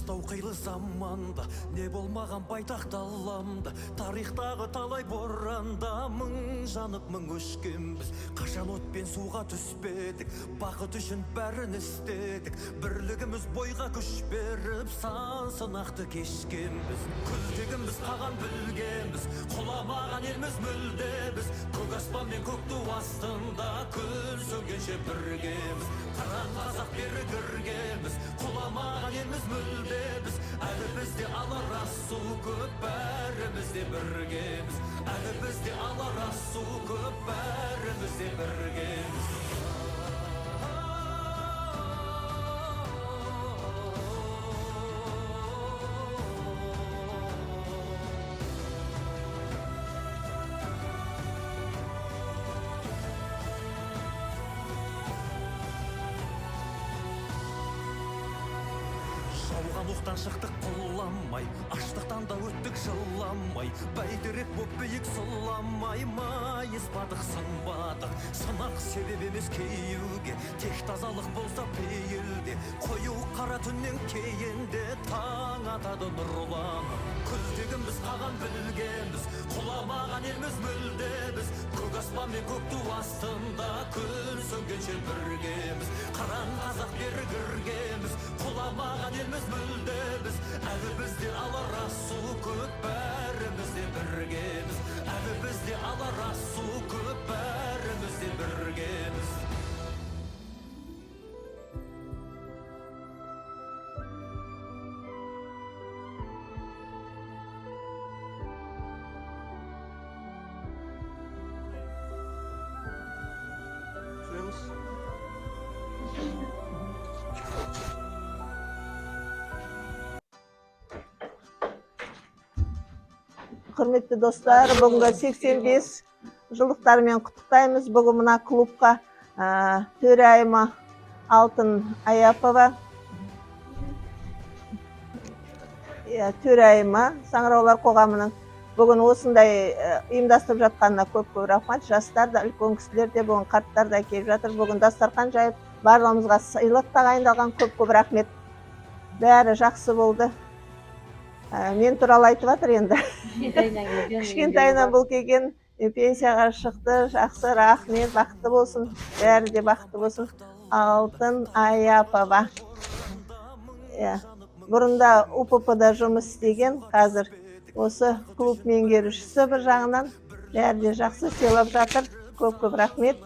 Қыстау қилы заманда не болмаған байтақ даламда, тарихтағы талай боранда мың жанып мың өшкенбіз. Қашан отпен суға түспедік, бақыт үшін бәрін істедік. Бірлігіміз бойға күш беріп, сан сынақты кешкенбіз. Күлтегіміз қаған білгенбіз, құламаған елміз мүлде біз. Көк аспан мен көк ту астында күн сөнгенше біргеміз. Қыран қазақ бері кіргенбіз, құламаған елміз мүлде біз. Әлі бізде алар асу көп, бәріміз де біргеміз. Әлі бізде алар асу көп, бәріміз де біргеміз. Жауған оқтан шықтық құламай, аштықтан да өттік жыламай. Бәйтерек боп биік сұламай, майыспадық сынбадық. Сынақ себеп емес кейеуге, тек тазалық болса пейілде. Қою қара түннен кейінде таң атады нұрланып. Күлтегіміз қаған білгенбіз, құламаған елміз мүлде біз. Көк аспан мен көк ту астында күн сөнгенше біргеміз. Қыран қазақ бері кіргенбіз, құламаған елміз мүлде біз. Әлі бізде алар асу көп, бәріміз де біргеміз. Әлі бізде алар асу көп, бәріміз де біргеміз. Құрметті достар, бүгінгі 85 жылдықтарымен құттықтаймыз. Бүгін мына клубқа төрайымы Алтын Аяпова, төрайымы Саңыраулар қоғамының бүгін осындай ұйымдастырып жатқанына көп рахмат. Жастар да, үлкен кісілер де, бүгін қарттар да келіп жатыр. Бүгін дастархан жайып, барлығымызға сыйлық тағайындалған, көп рахмет. Бәрі жақсы болды. Мен туралы айтып жатыр енді. Кішкентайынан бұл келген, пенсияға шықты, жақсы, рахмет, бақытты болсын, бәрі де бақытты болсын. Алтын Аяпова. Бұрында УПП-да жұмыс істеген, қазір осы клуб меңгерушісі бір жағынан, бәрі де жақсы, сыйлап жатыр, көп рахмет.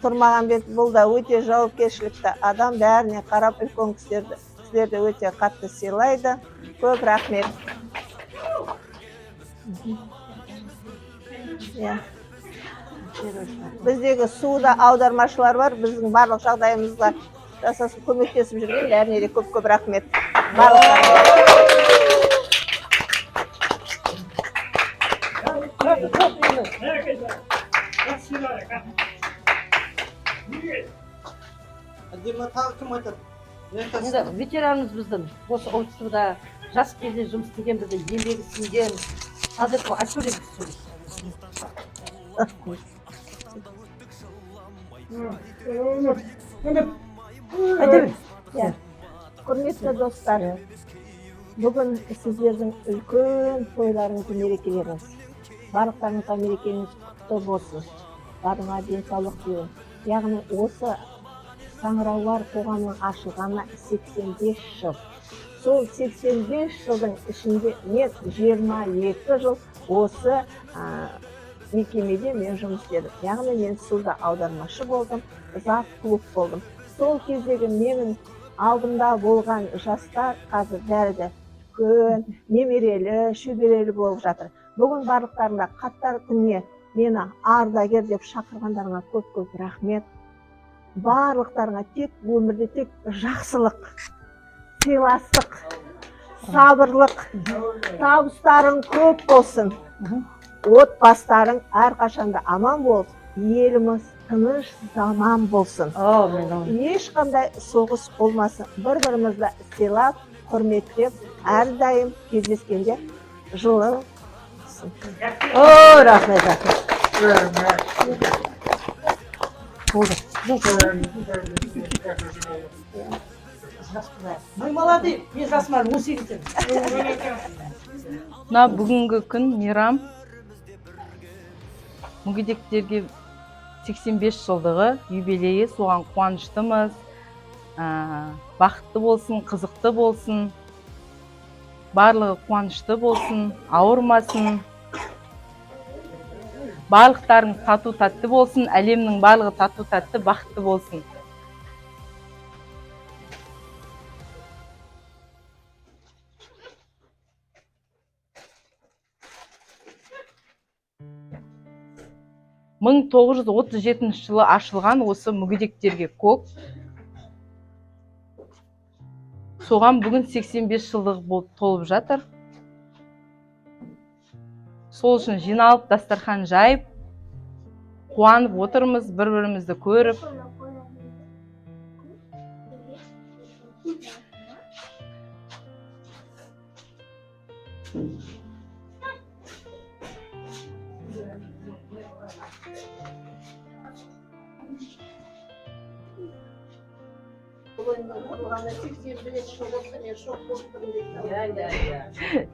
Тұрмағанбет бұл да өте жауапкершілікті адам, бәріне қарап үлкен кісілерді өте қатты сыйлайды. Көп рахмет. Біздегі суда аудармашылар бар, біздің барлық жағдайымызға жасасын көмектесіп жүрген, бәріне де көп рахмет. Енді ветеранымыз біздің, осы обществода жас кезде жұмыс істеген, біздің еңбегі сіңген, қазір айтып Құрметті достар, бүгін сіздердің үлкен тойларыңызды мерекелеріңіз. Барлықтарыңызға мерекеңіз құтты болсын. Барыңа денсаулық тілеймін. Яғни осы Саңыраулар қоғамының ашылғанына 85 жыл. Сол 85 жылдың ішінде мен 22 жыл осы мекемеде мен жұмыс істедім. Яғни мен суда аудармашы болдым, зат клуб болдым. Сол кездегі менің алдымда болған жастар қазір бәрі де үлкен, немерелі, шөберелі болып жатыр. Бүгін барлықтарына қарттар күніне мені ардагер деп шақырғандарыңа көп рахмет. Барлықтарыңа тек өмірде тек жақсылық, сыйластық, сабырлық, табыстарың көп болсын. Отбастарың әрқашанда аман болсын. Еліміз тыныш заман болсын. Ешқандай соғыс болмасын. Бір-бірімізді сыйлап, құрметтеп, әрдайым кездескенде жылы болсын. Рахмет. жаспыз. Мы молодые, мен жасмын 18. Мына бүгінгі күн мейрам мүгедектерге 85 жылдығы юбилейі, соған қуаныштымыз. Бақытты болсын, қызықты болсын, барлығы қуанышты болсын, ауырмасын. Барлықтарың тату тәтті болсын, әлемнің барлығы тату тәтті, бақытты болсын. Мың 1937 жылы ашылған осы мүгедектерге көк. Соған бүгін 85 жылдық болып толып жатыр. Сол үшін жиналып дастархан жайып, қуанып отырмыз, бір-бірімізді көріп.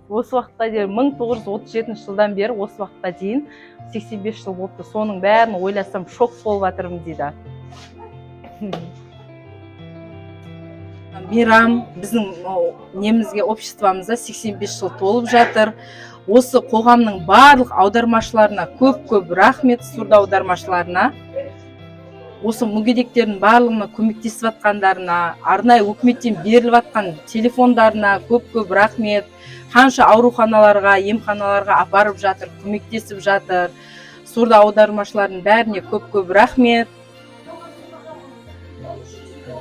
Осы уақытқа дейін 1937 жылдан бері осы уақытқа дейін 85 жыл болыпты. Соның бәрін ойласам шок болып жатырмын дейді. Мейрам біздің немізге обществомызда 85 жыл толып жатыр. Осы қоғамның барлық аудармашыларына көп рахмет, сурда аудармашыларына. Осы мүгедектердің барлығына көмектесіп жатқандарына, арнайы үкіметтен беріліп жатқан телефондарына көп рахмет. Қанша ауруханаларға, емханаларға апарып жатыр, көмектесіп жатыр. Сурда аудармашылардың бәріне көп рахмет.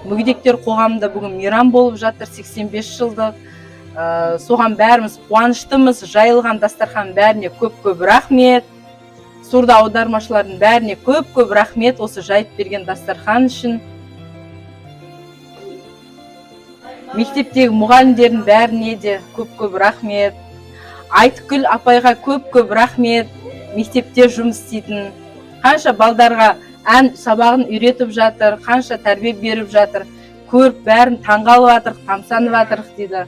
Мүгедектер қоғамында бүгін мейрам болып жатыр, 85 жылдық. Соған бәріміз қуаныштымыз, жайылған дастархан бәріне көп рахмет. Сурда аудармашылардың бәріне көп рахмет осы жайып берген дастархан үшін. Мектептегі мұғалімдердің бәріне де көп рахмет. Айтгүл апайға көп рахмет. Мектепте жұмыс істейтін. Қанша балдарға ән сабағын үйретіп жатыр, қанша тәрбие беріп жатыр. Көріп бәрін таңғалып жатыр, тамсанып жатыр дейді.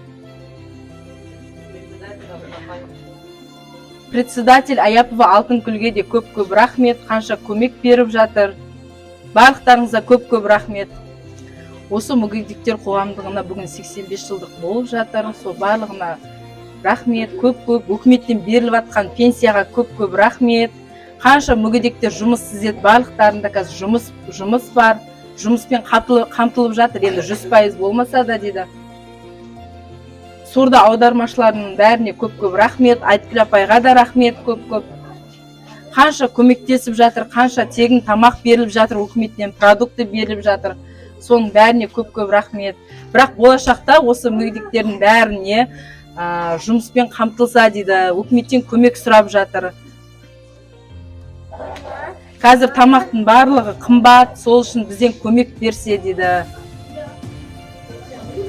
Председатель Аяпова Алтынгүлге де көп рахмет, қанша көмек беріп жатыр. Барлықтарыңызға көп рахмет. Осы мүгедектер қоғамдығына бүгін 85 жылдық болып жатыр. Сол барлығына рахмет, көп үкіметтен беріліп жатқан пенсияға көп рахмет. Қанша мүгедектер жұмыс іздеді, барлықтарында қазір жұмыс бар. Жұмыспен қамтылып жатыр, енді 100% болмаса да дейді. Сурда аудармашылардың бәріне көп рахмет, Айтгүл апайға да рахмет көп. Қанша көмектесіп жатыр, қанша тегін тамақ беріліп жатыр, үкіметтен продукты беріліп жатыр. Соның бәріне көп рахмет. Бірақ болашақта осы мүгедектердің бәріне жұмыспен қамтылса дейді, үкіметтен көмек сұрап жатыр. Қазір тамақтың барлығы қымбат, сол үшін бізден көмек берсе дейді.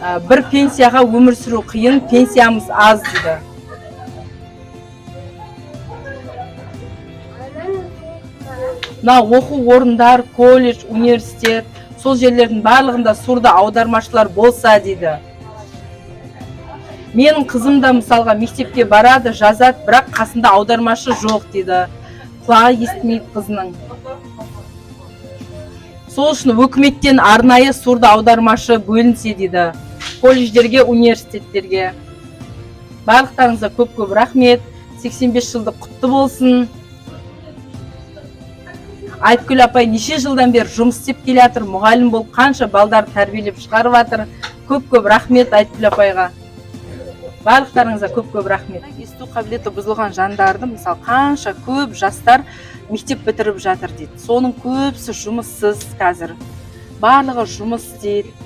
Бір пенсияға өмір сүру қиын, пенсиямыз аз дейді. Мына оқу орындар, колледж, университет, сол жерлердің барлығында сурда аудармашылар болса дейді. Менің қызым да мысалға мектепке барады, жазады, бірақ қасында аудармашы жоқ дейді. Құлағы естімейді қызының. Сол үшін үкіметтен арнайы сурда аудармашы бөлінсе дейді. Колледждерге, университеттерге. Барлықтарыңызға көп рахмет. 85 жылдық құтты болсын. Айтгүл апай неше жылдан бері жұмыс істеп келе жатыр, мұғалім болып қанша балдар тәрбиелеп шығарып жатыр. Көп рахмет Айтгүл апайға. Барлықтарыңызға көп рахмет. Есту қабілеті бұзылған жандарды, мысалы, қанша көп жастар мектеп бітіріп жатыр дейді. Соның көбісі жұмыссыз қазір. Барлығы жұмыс істейді.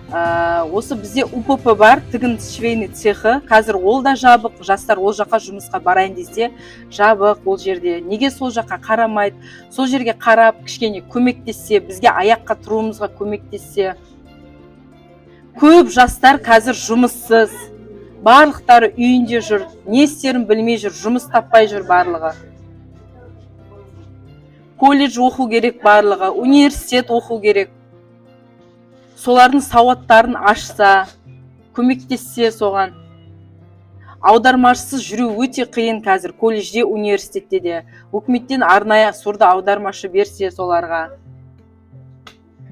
Осы бізде УПП бар, тігін швейный цехы. Қазір ол да жабық. Жастар ол жаққа жұмысқа барайын десе, жабық ол жерде. Неге сол жаққа қарамайды? Сол жерге қарап, кішкене көмектессе, бізге аяққа тұруымызға көмектессе. Көп жастар қазір жұмыссыз. Барлықтары үйінде жүр, не істерін білмей жүр, жұмыс таппай жүр барлығы. Колледж оқу керек барлығы, университет оқу керек. солардың сауаттарын ашса, көмектессе соған. Аудармашысыз жүру өте қиын қазір, колледжде, университетте де. Үкіметтен арнайы сурда аудармашы берсе соларға,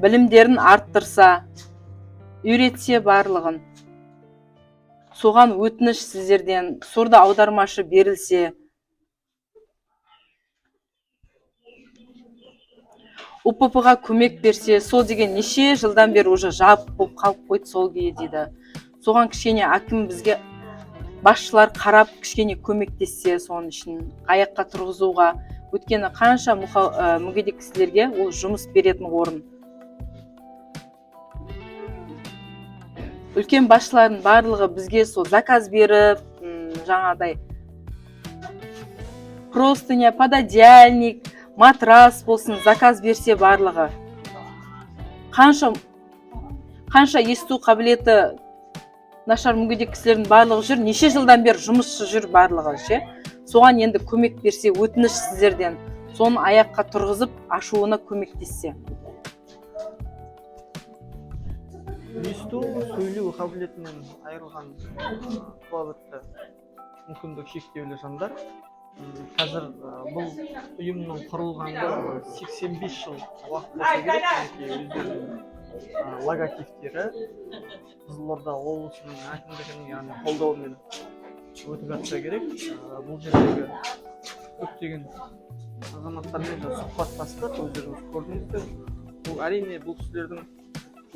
білімдерін арттырса, үйретсе барлығын. Соған өтініш сіздерден, сурда аудармашы берілсе. УПП-ға көмек берсе, сол деген неше жылдан бері уже жабық болып қалып қойды сол күйі дейді. Соған кішкене әкім бізге басшылар қарап кішкене көмектессе, соның үшін аяққа тұрғызуға. Өткені қанша мүгедек кісілерге ол жұмыс беретін орын. Үлкен басшылардың барлығы бізге сол заказ беріп, жаңадай простыня, пододеяльник, матрас болсын, заказ берсе барлығы. Қанша есту қабілеті нашар мүгедек кісілердің барлығы жүр, неше жылдан бері жұмысшы жүр барлығы, ше. Соған енді көмек берсе, өтініш сіздерден, соны аяққа тұрғызып, ашуына көмектессе. Есту, сөйлеу қабілетінен айырылған қабілетті мүмкіндігі шектеулі жандар. Қазір бұл ұйымның құрылғанда 85 жыл уақыт болса керек, өздерінің логотиптері Қызылорда облысының әкімдігінің яғни қолдауымен өтіп жатса керек. Бұл жердегі көптеген азаматтармен сұхбаттастық, өздеріңіз көрдіңіздер. Бұл әрине бұл кісілердің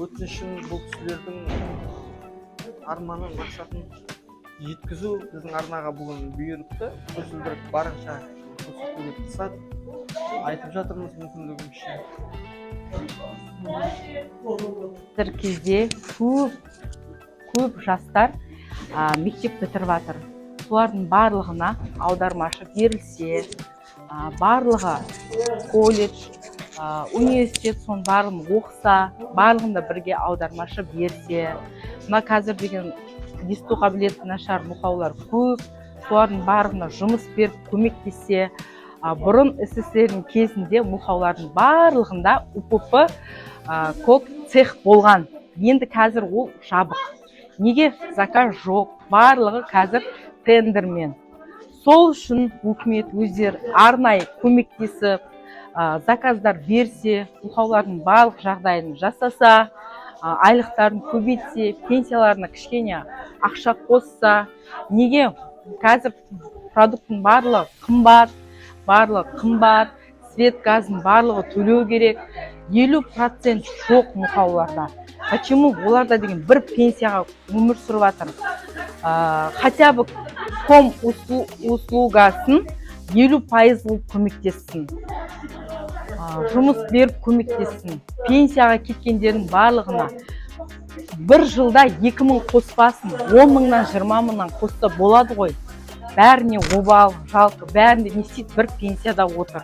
өтінішін, бұл кісілердің арманын, мақсатын жеткізу біздің арнаға бүгін бұйырыпты. Көзілдірік барынша көрсетуге тырысады. Айтып жатырмыз мүмкіндігімізше. Қазір кезде көп жастар мектеп бітіріп жатыр. Солардың барлығына аудармашы берілсе, барлығы колледж, университет соның барлығын оқыса, барлығында бірге аудармашы берсе. Мына қазір деген есту қабілеті нашар мұқаулар көп, солардың барлығына жұмыс беріп көмектессе. Бұрын СССР-дің кезінде мұқаулардың барлығында УПП кок цех болған. Енді қазір ол жабық. Неге? Заказ жоқ. Барлығы қазір тендермен. Сол үшін үкімет өздері арнайы көмектесіп, заказдар берсе, мұқаулардың барлық жағдайын жасаса, айлықтарын көбейтсе, пенсияларына кішкене ақша қосса. Неге? Қазір продукттың барлығы қымбат, свет газын барлығы төлеу керек. 50% жоқ мұқауларда. Почему? Оларда деген бір пенсияға өмір сүріп жатыр. Хотя бы ком услугасын 50% көмектессін. Жұмыс беріп көмектессін. Пенсияға кеткендердің барлығына бір жылда 2000 қоспасын, 10.000-нан 20.000-нан қосса болады ғой. Бәріне обал, жалқы, бәрінде не істейді, бір пенсияда отыр.